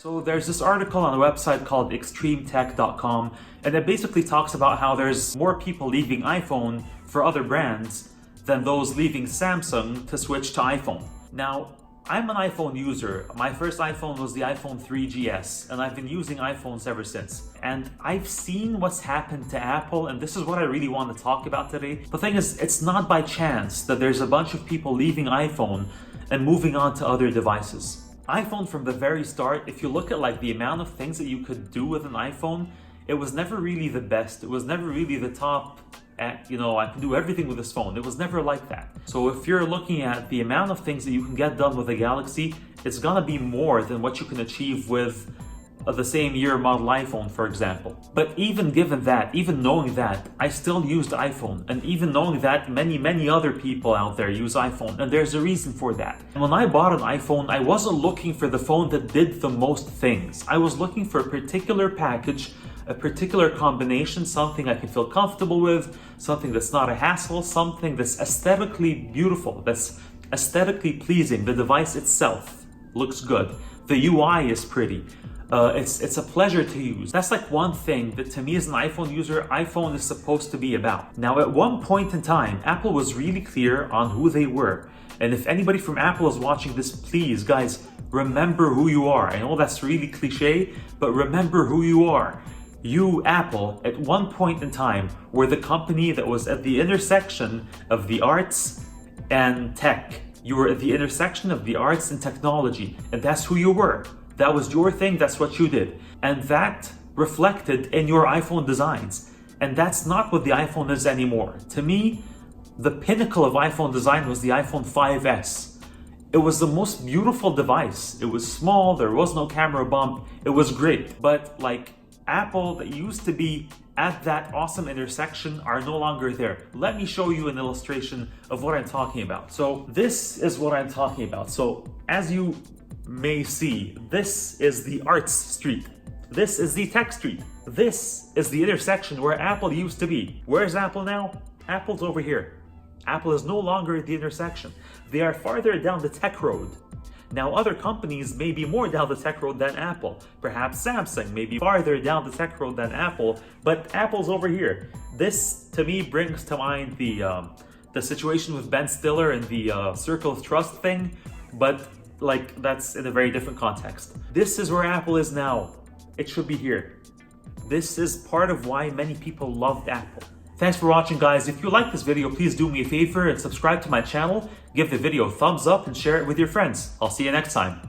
So there's this article on a website called extremetech.com, and it basically talks about how there's more people leaving iPhone for other brands than those leaving Samsung to switch to iPhone. Now, I'm an iPhone user. My first iPhone was the iPhone 3GS, and I've been using iPhones ever since. And I've seen what's happened to Apple, and this is what I really want to talk about today. The thing is, it's not by chance that there's a bunch of people leaving iPhone and moving on to other devices. iPhone from the very start, if you look at like the amount of things that you could do with an iPhone, it was never really the best. It was never really the top at, I can do everything with this phone. It was never like that. So if you're looking at the amount of things that you can get done with a Galaxy, it's gonna be more than what you can achieve with the same year model iPhone, for example. But even given that, even knowing that, I still used iPhone. And even knowing that, many other people out there use iPhone. And there's a reason for that. When I bought an iPhone, I wasn't looking for the phone that did the most things. I was looking for a particular package, a particular combination, something I can feel comfortable with, something that's not a hassle, something that's aesthetically beautiful, that's aesthetically pleasing. The device itself looks good. The UI is pretty. It's a pleasure to use. That's like one thing that to me as an iPhone user, iPhone is supposed to be about. Now, at one point in time, Apple was really clear on who they were. And if anybody from Apple is watching this, please, guys, remember who you are. I know that's really cliche, but remember who you are. You, Apple, at one point in time, were the company that was at the intersection of the arts and tech. You were at the intersection of the arts and technology, and that's who you were. That was your thing, that's what you did. And that reflected in your iPhone designs. And that's not what the iPhone is anymore. To me, the pinnacle of iPhone design was the iPhone 5S. It was the most beautiful device. It was small, there was no camera bump, it was great. But like Apple that used to be at that awesome intersection are no longer there. Let me show you an illustration of what I'm talking about. So this is what I'm talking about. So as you may see, this is the arts street. This is the tech street. This is the intersection where Apple used to be. Where is Apple now? Apple's over here. Apple is no longer at the intersection. They are farther down the tech road. Now, other companies may be more down the tech road than Apple. Perhaps Samsung may be farther down the tech road than Apple, but Apple's over here. This, to me, brings to mind the situation with Ben Stiller and the Circle of Trust thing, but like that's in a very different context. This is where Apple is now. It should be here. This is part of why many people loved Apple. Thanks for watching, guys. If you like this video, please do me a favor and subscribe to my channel. Give the video a thumbs up and share it with your friends. I'll see you next time.